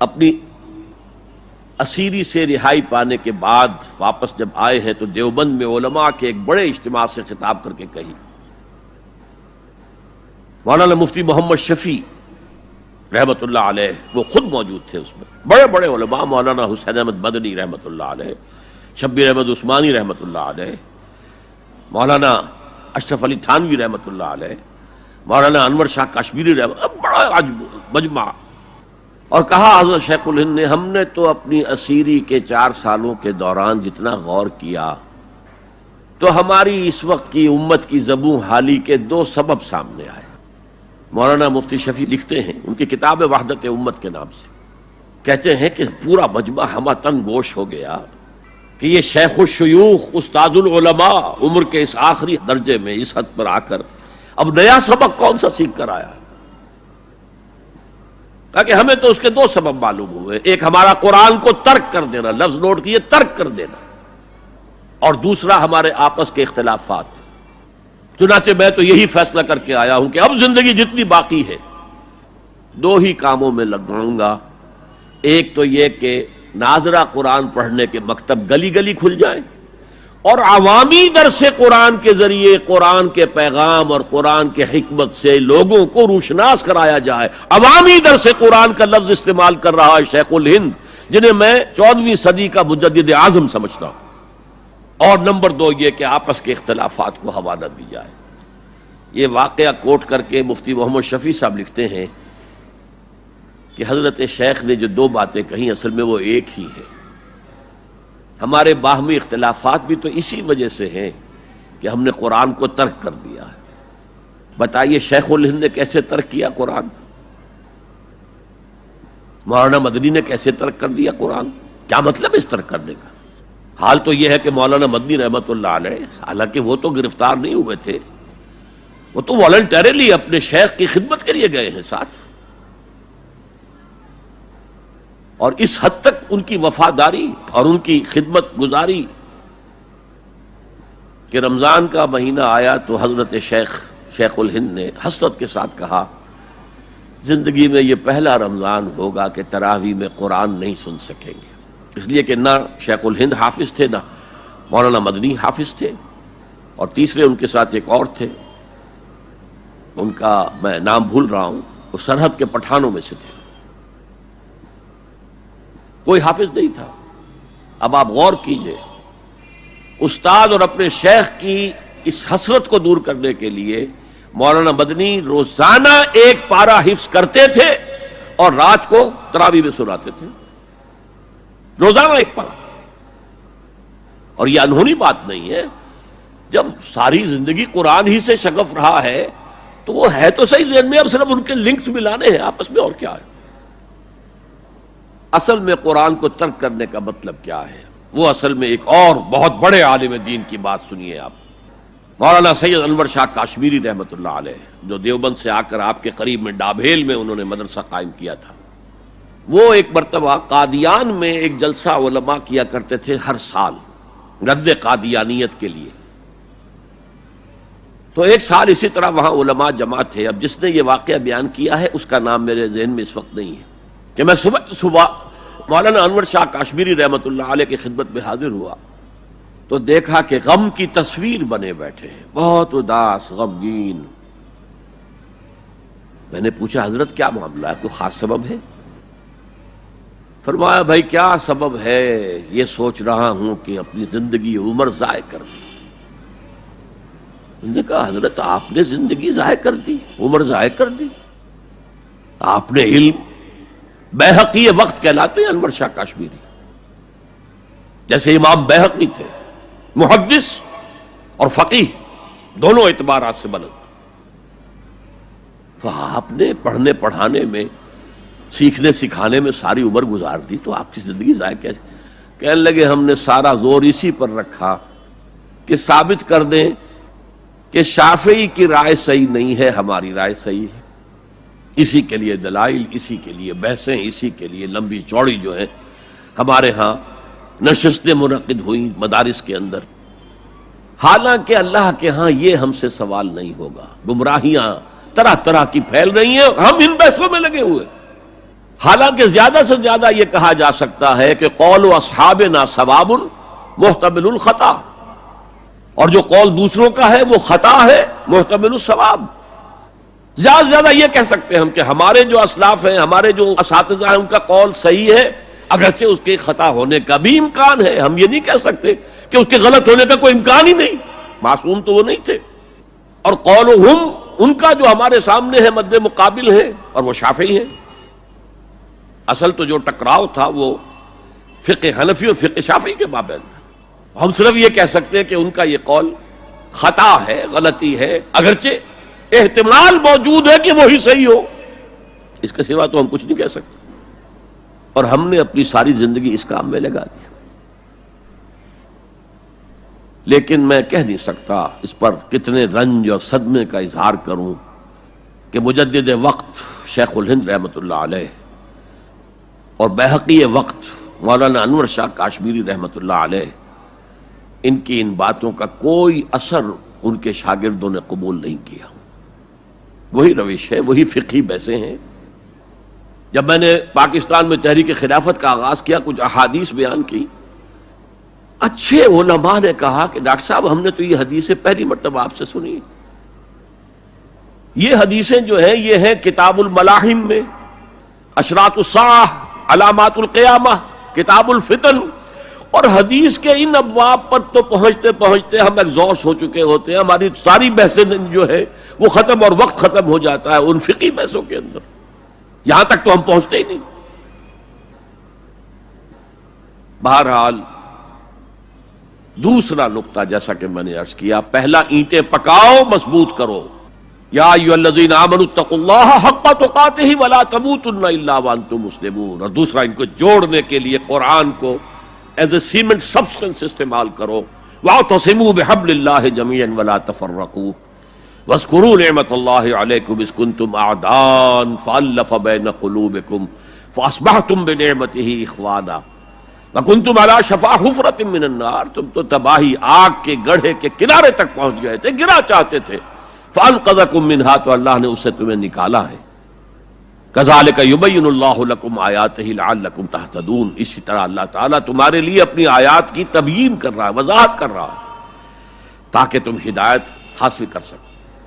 اپنی اسیری سے رہائی پانے کے بعد واپس جب آئے ہیں تو دیوبند میں علماء کے ایک بڑے اجتماع سے خطاب کر کے کہی. مولانا مفتی محمد شفیع رحمت اللہ علیہ وہ خود موجود تھے اس میں، بڑے بڑے علماء، مولانا حسین احمد مدنی رحمت اللہ علیہ، شبیر احمد عثمانی رحمت اللہ علیہ، مولانا اشرف علی تھانوی رحمت اللہ علیہ، مولانا انور شاہ کشمیری رحمت، بڑا مجمع. اور کہا حضرت شیخ الہند نے ہم نے تو اپنی اسیری کے 4 سالوں کے دوران جتنا غور کیا تو ہماری اس وقت کی امت کی زبوں حالی کے 2 سبب سامنے آئے. مولانا مفتی شفیع لکھتے ہیں ان کی کتاب وحدت امت کے نام سے، کہتے ہیں کہ پورا مجمع ہمہ تن گوش ہو گیا کہ یہ شیخ الشیوخ استاد العلماء عمر کے اس آخری درجے میں اس حد پر آ کر اب نیا سبق کون سا سیکھ کر آیا. تاکہ ہمیں تو اس کے 2 سبب معلوم ہوئے، ایک ہمارا قرآن کو ترک کر دینا، لفظ نوٹ کیے ترک کر دینا، اور دوسرا ہمارے آپس کے اختلافات. چنانچہ میں تو یہی فیصلہ کر کے آیا ہوں کہ اب زندگی جتنی باقی ہے 2 ہی کاموں میں لگاؤں گا. ایک تو یہ کہ ناظرہ قرآن پڑھنے کے مکتب گلی گلی کھل جائیں اور عوامی درس قرآن کے ذریعے قرآن کے پیغام اور قرآن کے حکمت سے لوگوں کو روشناس کرایا جائے. عوامی درس قرآن کا لفظ استعمال کر رہا ہے شیخ الہند، جنہیں میں 14ویں صدی کا مجدد اعظم سمجھتا ہوں. اور نمبر 2 یہ کہ آپس کے اختلافات کو حوالہ دی جائے. یہ واقعہ کوٹ کر کے مفتی محمد شفیع صاحب لکھتے ہیں کہ حضرت شیخ نے جو 2 باتیں کہیں اصل میں وہ ایک ہی ہے. ہمارے باہمی اختلافات بھی تو اسی وجہ سے ہیں کہ ہم نے قرآن کو ترک کر دیا ہے. بتائیے شیخ الہند نے کیسے ترک کیا قرآن؟ مولانا مدنی نے کیسے ترک کر دیا قرآن؟ کیا مطلب اس ترک کرنے کا؟ حال تو یہ ہے کہ مولانا مدنی رحمت اللہ علیہ، حالانکہ وہ تو گرفتار نہیں ہوئے تھے، وہ تو والنٹریلی اپنے شیخ کی خدمت کے لیے گئے ہیں ساتھ، اور اس حد تک ان کی وفاداری اور ان کی خدمت گزاری کہ رمضان کا مہینہ آیا تو حضرت شیخ الہند نے حسرت کے ساتھ کہا زندگی میں یہ پہلا رمضان ہوگا کہ تراویح میں قرآن نہیں سن سکیں گے. اس لیے کہ نہ شیخ الہند حافظ تھے، نہ مولانا مدنی حافظ تھے، اور تیسرے ان کے ساتھ ایک اور تھے، ان کا میں نام بھول رہا ہوں، وہ سرحد کے پٹھانوں میں سے تھے. کوئی حافظ نہیں تھا. اب آپ غور کیجئے، استاد اور اپنے شیخ کی اس حسرت کو دور کرنے کے لیے مولانا مدنی روزانہ 1 پارہ حفظ کرتے تھے اور رات کو تراویح میں سناتے تھے، روزانہ 1 پارہ. اور یہ انہونی بات نہیں ہے. جب ساری زندگی قرآن ہی سے شغف رہا ہے تو وہ ہے تو صحیح ذہن میں، اب صرف ان کے لنکس ملانے ہیں آپس میں، اور کیا ہے. اصل میں قرآن کو ترک کرنے کا مطلب کیا ہے؟ وہ اصل میں ایک اور بہت بڑے عالم دین کی بات سنیے آپ، مولانا سید انور شاہ کشمیری رحمت اللہ علیہ، جو دیوبند سے آ کر آپ کے قریب میں ڈابھیل میں انہوں نے مدرسہ قائم کیا تھا. وہ ایک مرتبہ قادیان میں ایک جلسہ علماء کیا کرتے تھے ہر سال رد قادیانیت کے لیے. تو ایک سال اسی طرح وہاں علماء جمع تھے. اب جس نے یہ واقعہ بیان کیا ہے اس کا نام میرے ذہن میں اس وقت نہیں ہے، کہ میں صبح مولانا انور شاہ کشمیری رحمت اللہ علیہ کی خدمت میں حاضر ہوا تو دیکھا کہ غم کی تصویر بنے بیٹھے ہیں، بہت اداس، غمگین. میں نے پوچھا حضرت کیا معاملہ ہے، کوئی خاص سبب ہے؟ فرمایا بھائی کیا سبب ہے، یہ سوچ رہا ہوں کہ اپنی زندگی عمر ضائع کر دی. میں نے کہا حضرت آپ نے زندگی ضائع کر دی، عمر ضائع کر دی؟ آپ نے علم، بیہقی وقت کہلاتے ہیں انور شاہ کشمیری، جیسے امام بیہقی تھے، محدث اور فقیہ دونوں اعتبارات سے بلند. تو آپ نے پڑھنے پڑھانے میں، سیکھنے سکھانے میں ساری عمر گزار دی، تو آپ کی زندگی ضائع کیسے؟ کہنے لگے ہم نے سارا زور اسی پر رکھا کہ ثابت کر دیں کہ شافعی کی رائے صحیح نہیں ہے، ہماری رائے صحیح ہے. اسی کے لیے دلائل، اسی کے لیے بحثیں، اسی کے لیے لمبی چوڑی جو ہے ہمارے ہاں نشستیں منعقد ہوئیں مدارس کے اندر. حالانکہ اللہ کے ہاں یہ ہم سے سوال نہیں ہوگا. گمراہیاں طرح طرح کی پھیل رہی ہیں اور ہم ان بحثوں میں لگے ہوئے. حالانکہ زیادہ سے زیادہ یہ کہا جا سکتا ہے کہ قول اصحابنا ثواب محتمل الخطا، اور جو قول دوسروں کا ہے وہ خطا ہے محتمل الثواب۔ زیادہ سے زیادہ یہ کہہ سکتے ہیں ہم کہ ہمارے جو اسلاف ہیں، ہمارے جو اساتذہ ہیں، ان کا قول صحیح ہے، اگرچہ اس کے خطا ہونے کا بھی امکان ہے۔ ہم یہ نہیں کہہ سکتے کہ اس کے غلط ہونے کا کوئی امکان ہی نہیں، معصوم تو وہ نہیں تھے۔ اور قولہم، ان کا جو ہمارے سامنے ہے مد مقابل ہے، اور وہ شافعی ہیں۔ اصل تو جو ٹکراؤ تھا وہ فقہ حنفی اور فقہ شافعی کے مابین تھا۔ ہم صرف یہ کہہ سکتے ہیں کہ ان کا یہ قول خطا ہے، غلطی ہے، اگرچہ احتمال موجود ہے کہ وہی صحیح ہو، اس کے سوا تو ہم کچھ نہیں کہہ سکتے۔ اور ہم نے اپنی ساری زندگی اس کام میں لگا دی، لیکن میں کہہ نہیں سکتا اس پر کتنے رنج اور صدمے کا اظہار کروں کہ مجدد وقت شیخ الہند رحمۃ اللہ علیہ اور بیہقی وقت مولانا انور شاہ کاشمیری رحمۃ اللہ علیہ، ان کی ان باتوں کا کوئی اثر ان کے شاگردوں نے قبول نہیں کیا۔ وہی روش ہے، وہی فقہی بحثیں ہیں۔ جب میں نے پاکستان میں تحریک خلافت کا آغاز کیا، کچھ احادیث بیان کی، اچھے علماء نے کہا کہ ڈاکٹر صاحب ہم نے تو یہ حدیثیں پہلی مرتبہ آپ سے سنی۔ یہ حدیثیں جو ہیں یہ ہیں کتاب الملاحم میں، اشراط الساعہ، علامات القیامہ، کتاب الفتن، اور حدیث کے ان ابواب پر تو پہنچتے پہنچتے ہم ایگزاسٹ ہو چکے ہوتے ہیں، ہماری ساری بحثیں جو ہے وہ ختم، اور وقت ختم ہو جاتا ہے ان فقہی بحثوں کے اندر، یہاں تک تو ہم پہنچتے ہی نہیں۔ بہرحال دوسرا نقطہ جیسا کہ میں نے عرض کیا، پہلا اینٹیں پکاؤ، مضبوط کرو، یا ایھا الذین آمنوا اتقوا اللہ حق تقاتہ ولا تموتن الا وانتم مسلمون، اور دوسرا ان کو جوڑنے کے لیے قرآن کو ایز اے سیمنٹ سبسٹنس استعمال کرو، واعتصموا بحبل اللہ جميعا ولا تفرقوا واذکروا نعمت اللہ علیکم اذ کنتم اعداء فالف بین قلوبکم فاصبحتم بنعمتہ اخوانا وکنتم علی شفا حفرۃ من النار، تم تو تباہی آگ کے گڑھے کے کنارے تک پہنچ گئے تھے، گرا چاہتے تھے، فانقذکم منہا، تو اللہ نے اس سے تمہیں نکالا ہے۔ کذالک یبین اللہ لکم آیاتہ لعلکم تہتدون، اسی طرح اللہ تعالیٰ تمہارے لیے اپنی آیات کی تبیین کر رہا ہے، وضاحت کر رہا ہے، تاکہ تم ہدایت حاصل کر سکو۔